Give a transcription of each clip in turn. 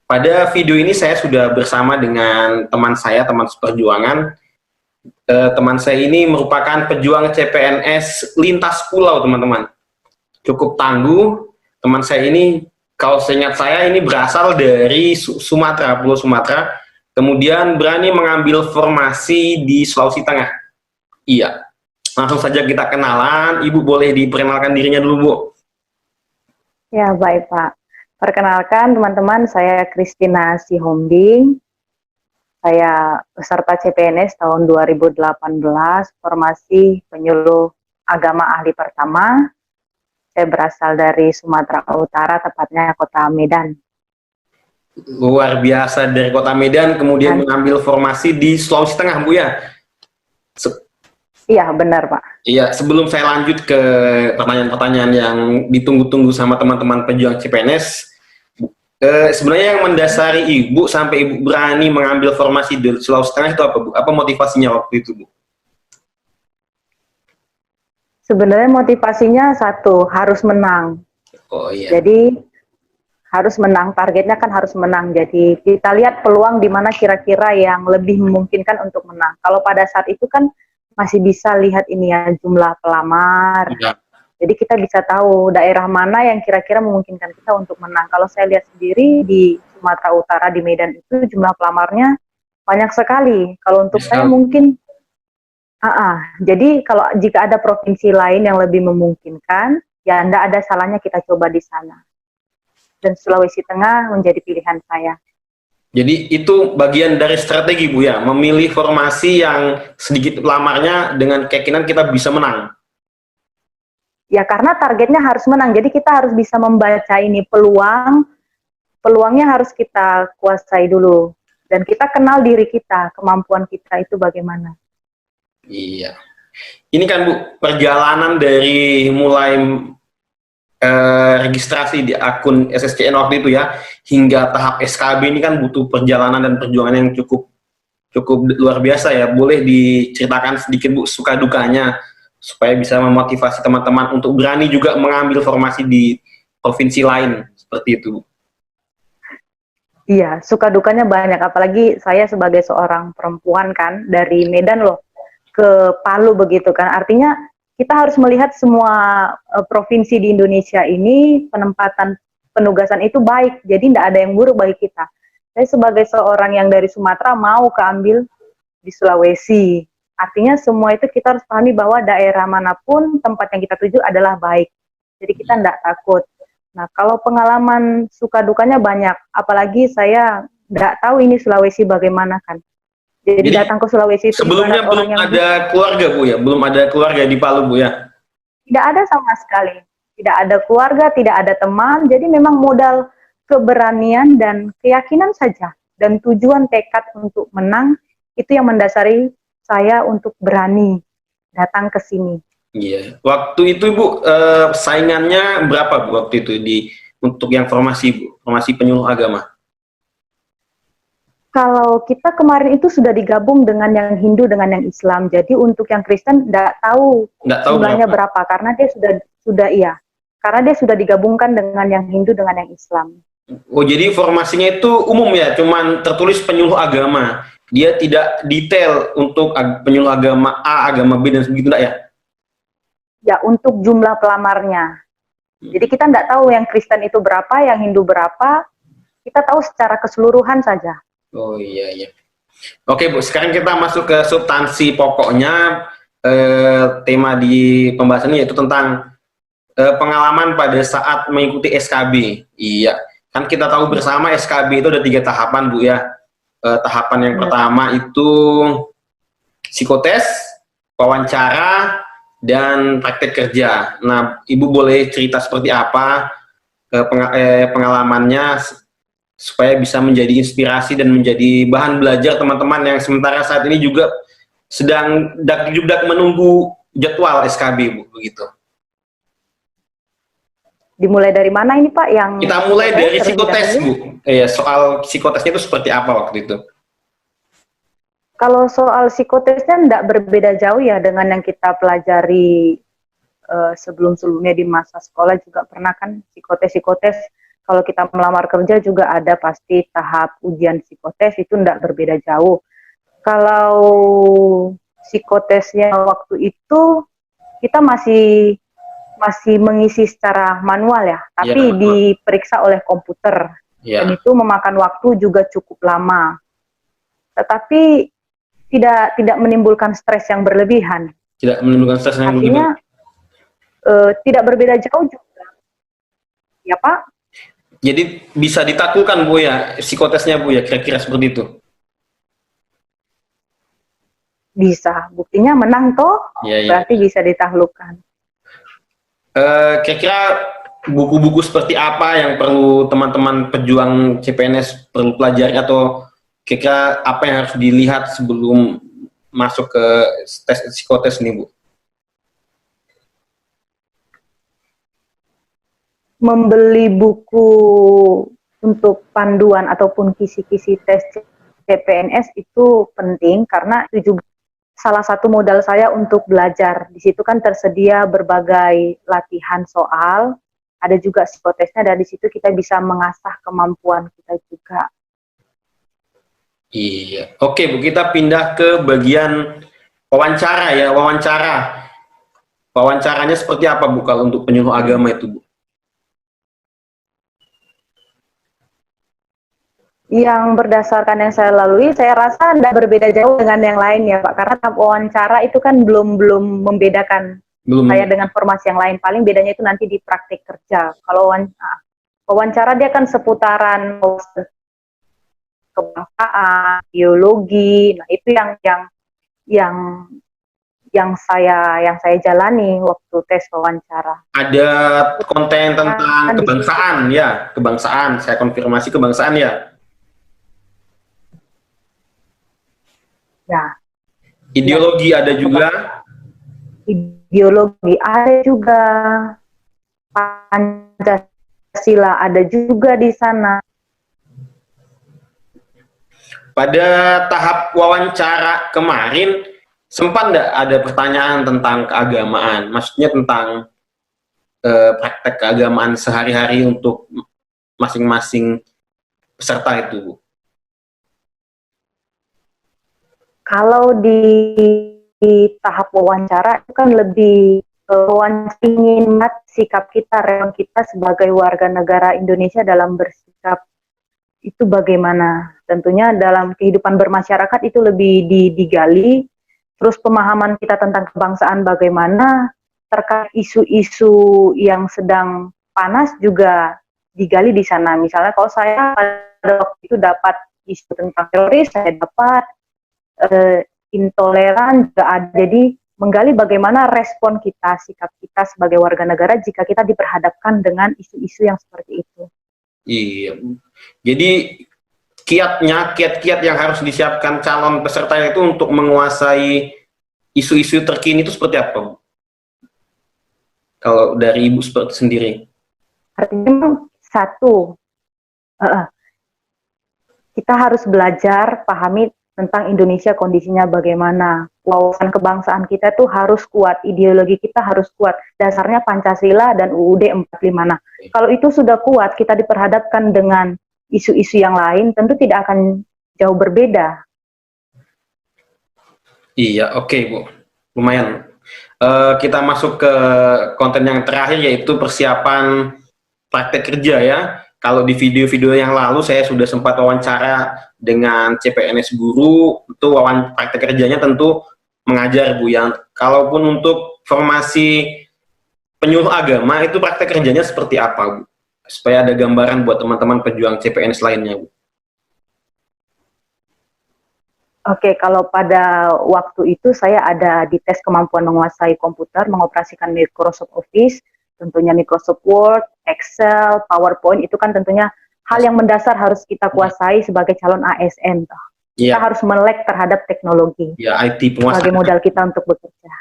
Pada video ini saya sudah bersama dengan teman saya, teman seperjuangan. Teman saya ini merupakan pejuang CPNS lintas pulau, teman-teman. Cukup tangguh. Teman saya ini, kalau seingat saya, ini berasal dari Sumatera, Pulau Sumatera. Kemudian berani mengambil formasi di Sulawesi Tengah. Iya. Langsung saja kita kenalan. Ibu boleh diperkenalkan dirinya dulu, Bu. Ya, baik Pak. Perkenalkan teman-teman, saya Christina Sihombing. Saya peserta CPNS tahun 2018, formasi penyuluh agama ahli pertama. Saya berasal dari Sumatera Utara, tepatnya kota Medan. Luar biasa, dari kota Medan, kemudian mengambil formasi di Sulawesi Tengah, Bu ya? Iya, benar Pak. Iya, sebelum saya lanjut ke pertanyaan-pertanyaan yang ditunggu-tunggu sama teman-teman pejuang CPNS, sebenarnya yang mendasari Ibu sampai Ibu berani mengambil formasi di Sulawesi Tengah itu apa, Bu? Apa motivasinya waktu itu, Bu? Sebenarnya motivasinya satu, harus menang. Oh iya. Jadi harus menang, targetnya kan harus menang. Jadi kita lihat peluang di mana kira-kira yang lebih memungkinkan untuk menang. Kalau pada saat itu kan masih bisa lihat ini ya, jumlah pelamar. Ya. Jadi kita bisa tahu daerah mana yang kira-kira memungkinkan kita untuk menang. Kalau saya lihat sendiri di Sumatera Utara, di Medan itu jumlah pelamarnya banyak sekali. Kalau untuk saya mungkin, jadi kalau jika ada provinsi lain yang lebih memungkinkan, ya tidak ada salahnya kita coba di sana. Dan Sulawesi Tengah menjadi pilihan saya. Jadi itu bagian dari strategi, Bu ya, memilih formasi yang sedikit lamarnya dengan keyakinan kita bisa menang. Ya karena targetnya harus menang, jadi kita harus bisa membaca ini peluangnya harus kita kuasai dulu. Dan kita kenal diri kita, kemampuan kita itu bagaimana. Iya. Ini kan Bu, perjalanan dari mulai registrasi di akun SSCN waktu itu ya, hingga tahap SKB ini kan butuh perjalanan dan perjuangan yang cukup luar biasa ya. Boleh diceritakan sedikit Bu suka dukanya supaya bisa memotivasi teman-teman untuk berani juga mengambil formasi di provinsi lain seperti itu, Bu. Iya, suka dukanya banyak, apalagi saya sebagai seorang perempuan kan dari Medan loh ke Palu begitu kan. Artinya kita harus melihat semua provinsi di Indonesia ini penempatan penugasan itu baik, jadi tidak ada yang buruk bagi kita. Saya sebagai seorang yang dari Sumatera mau keambil di Sulawesi, artinya semua itu kita harus pahami bahwa daerah manapun tempat yang kita tuju adalah baik, jadi kita tidak takut. Nah kalau pengalaman suka dukanya banyak, apalagi saya tidak tahu ini Sulawesi bagaimana kan. Jadi datang ke Sulawesi itu sebelumnya belum ada keluarga, Bu ya? Belum ada keluarga di Palu, Bu ya? Tidak ada sama sekali. Tidak ada keluarga, tidak ada teman. Jadi memang modal keberanian dan keyakinan saja. Dan tujuan tekad untuk menang itu yang mendasari saya untuk berani datang ke sini. Iya. Waktu itu Bu, saingannya berapa Bu waktu itu untuk yang formasi Bu? Formasi penyuluh agama? Kalau kita kemarin itu sudah digabung dengan yang Hindu dengan yang Islam. Jadi untuk yang Kristen nggak tahu jumlahnya berapa karena dia karena dia sudah digabungkan dengan yang Hindu dengan yang Islam. Oh jadi formasinya itu umum ya, cuman tertulis penyuluh agama. Dia tidak detail untuk penyuluh agama A, agama B dan begitu enggak ya? Ya untuk jumlah pelamarnya. Jadi kita nggak tahu yang Kristen itu berapa, yang Hindu berapa. Kita tahu secara keseluruhan saja. Oh iya iya. Oke Bu, sekarang kita masuk ke substansi pokoknya. Tema di pembahasan ini yaitu tentang pengalaman pada saat mengikuti SKB. Iya, kan kita tahu bersama SKB itu ada 3 tahapan Bu ya. Tahapan yang pertama itu psikotes, wawancara, dan praktek kerja. Nah, Ibu boleh cerita seperti apa pengalamannya supaya bisa menjadi inspirasi dan menjadi bahan belajar teman-teman yang sementara saat ini juga sedang dak menunggu jadwal SKB Bu, begitu. Dimulai dari mana ini Pak? Yang kita mulai dari psikotes Bu. Soal psikotesnya itu seperti apa waktu itu? Kalau soal psikotesnya tidak berbeda jauh ya dengan yang kita pelajari sebelum-sebelumnya di masa sekolah juga pernah kan psikotes Kalau kita melamar kerja juga ada pasti tahap ujian psikotes, itu tidak berbeda jauh. Kalau psikotesnya waktu itu kita masih mengisi secara manual ya, Ya, tapi diperiksa oleh komputer. ya, Dan itu memakan waktu juga cukup lama. Tetapi tidak menimbulkan stres yang berlebihan. tidak menimbulkan stres yang begitu. Artinya tidak berbeda jauh juga. Ya Pak? Jadi bisa ditaklukkan Bu ya, psikotesnya Bu ya, kira-kira seperti itu. Bisa. Buktinya menang toh, Ya, ya. berarti bisa ditaklukkan. Kira-kira buku-buku seperti apa yang perlu teman-teman pejuang CPNS perlu pelajari, atau kira-kira apa yang harus dilihat sebelum masuk ke tes psikotes nih Bu? Membeli buku untuk panduan ataupun kisi-kisi tes CPNS itu penting, karena itu juga salah satu modal saya untuk belajar. Di situ kan tersedia berbagai latihan soal, ada juga psikotesnya, dan di situ kita bisa mengasah kemampuan kita juga. Iya, oke Bu, kita pindah ke bagian wawancara ya, wawancara. Wawancaranya seperti apa Bu kalau untuk penyuluh agama itu Bu? Yang berdasarkan yang saya lalui, saya rasa tidak berbeda jauh dengan yang lain ya Pak, karena tahap wawancara itu kan belum membedakan saya dengan formasi yang lain. Paling bedanya itu nanti di praktik kerja. Kalau wawancara dia kan seputaran kebangsaan, biologi. Nah, itu yang saya jalani waktu tes wawancara. Ada konten tentang kebangsaan ya, kebangsaan. Saya konfirmasi kebangsaan ya. Ya. Ideologi ada juga. Ideologi ada juga. Pancasila ada juga di sana. Pada tahap wawancara kemarin, sempat nggak ada pertanyaan tentang keagamaan? Maksudnya tentang praktek keagamaan sehari-hari untuk masing-masing peserta itu, Bu? Kalau di tahap wawancara itu kan lebih ingin sikap kita, respon kita sebagai warga negara Indonesia dalam bersikap itu bagaimana. Tentunya dalam kehidupan bermasyarakat itu lebih digali, terus pemahaman kita tentang kebangsaan bagaimana, terkait isu-isu yang sedang panas juga digali di sana. Misalnya kalau saya pada waktu itu dapat isu tentang teroris, saya dapat intoleran juga ada. Jadi menggali bagaimana respon kita, sikap kita sebagai warga negara jika kita diperhadapkan dengan isu-isu yang seperti itu. Iya. Jadi kiat-kiat yang harus disiapkan calon peserta itu untuk menguasai isu-isu terkini itu seperti apa, Bu? Kalau dari Ibu seperti sendiri? Artinya satu, kita harus belajar pahami tentang Indonesia kondisinya bagaimana. Wawasan kebangsaan kita tuh harus kuat, ideologi kita harus kuat. Dasarnya Pancasila dan UUD 45. Nah, kalau itu sudah kuat, kita diperhadapkan dengan isu-isu yang lain, tentu tidak akan jauh berbeda. Iya, oke, Bu. Lumayan. Kita masuk ke konten yang terakhir, yaitu persiapan praktek kerja ya. Kalau di video-video yang lalu saya sudah sempat wawancara dengan CPNS guru, itu praktek kerjanya tentu mengajar, Bu. Yang kalaupun untuk formasi penyuluh agama itu praktek kerjanya seperti apa, Bu? Supaya ada gambaran buat teman-teman pejuang CPNS lainnya, Bu. Oke, kalau pada waktu itu saya ada di tes kemampuan menguasai komputer, mengoperasikan Microsoft Office, tentunya Microsoft Word, Excel, PowerPoint, itu kan tentunya hal yang mendasar harus kita kuasai sebagai calon ASN. Kita harus melek terhadap teknologi sebagai modal kita untuk bekerja.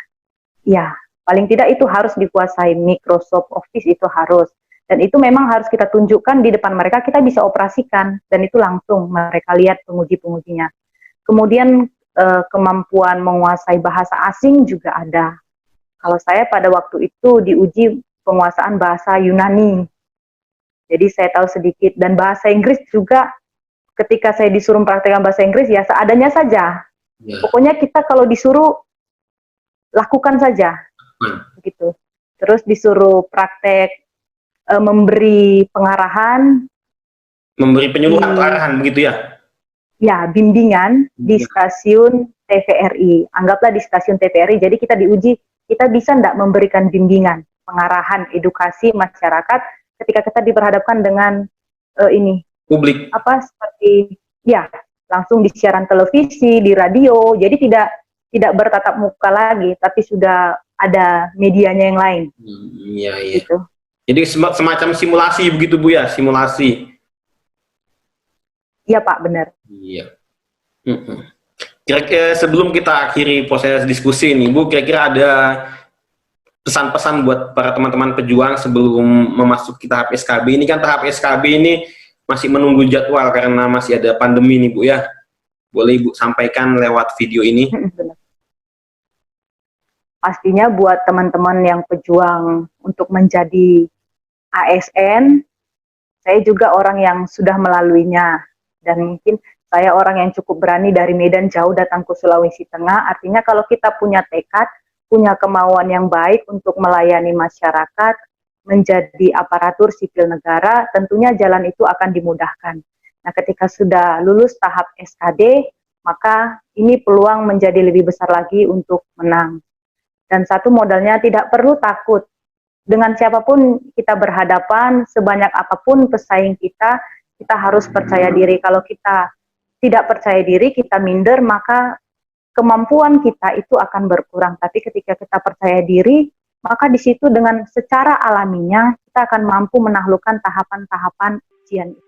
Ya, paling tidak itu harus dikuasai. Microsoft Office itu harus. Dan itu memang harus kita tunjukkan di depan mereka, kita bisa operasikan. Dan itu langsung mereka lihat penguji-pengujinya. Kemudian kemampuan menguasai bahasa asing juga ada. Kalau saya pada waktu itu diuji penguasaan bahasa Yunani. Jadi saya tahu sedikit, dan bahasa Inggris juga ketika saya disuruh praktekkan bahasa Inggris ya seadanya saja. Ya. Pokoknya kita kalau disuruh lakukan saja, gitu. Terus disuruh praktek memberi pengarahan, Memberi penyuluhan atau arahan begitu ya? ya bimbingan di stasiun TVRI. Anggaplah di stasiun TVRI. Jadi kita diuji, kita bisa enggak memberikan bimbingan, pengarahan, edukasi masyarakat ketika kita diperhadapkan dengan ini Publik. apa seperti ya langsung di siaran televisi, di radio. Jadi tidak bertatap muka lagi, tapi sudah ada medianya yang lain. Iya, iya. Gitu. Jadi semacam simulasi begitu Bu ya, simulasi. Iya Pak, benar. Iya. Kira-kira sebelum kita akhiri proses diskusi ini, Bu, kira-kira ada pesan-pesan buat para teman-teman pejuang sebelum memasuki tahap SKB ini? Kan tahap SKB ini masih menunggu jadwal karena masih ada pandemi nih Bu ya. Boleh Ibu sampaikan lewat video ini? Benar. Pastinya buat teman-teman yang pejuang untuk menjadi ASN, saya juga orang yang sudah melaluinya, dan mungkin saya orang yang cukup berani dari Medan jauh datang ke Sulawesi Tengah. Artinya kalau kita punya tekad, punya kemauan yang baik untuk melayani masyarakat, menjadi aparatur sipil negara, tentunya jalan itu akan dimudahkan. Nah, ketika sudah lulus tahap SKD, maka ini peluang menjadi lebih besar lagi untuk menang. Dan satu modalnya, tidak perlu takut. Dengan siapapun kita berhadapan, sebanyak apapun pesaing kita harus percaya diri. Kalau kita tidak percaya diri, kita minder, maka kemampuan kita itu akan berkurang. Tapi ketika kita percaya diri, maka di situ dengan secara alaminya kita akan mampu menaklukkan tahapan-tahapan ujian itu.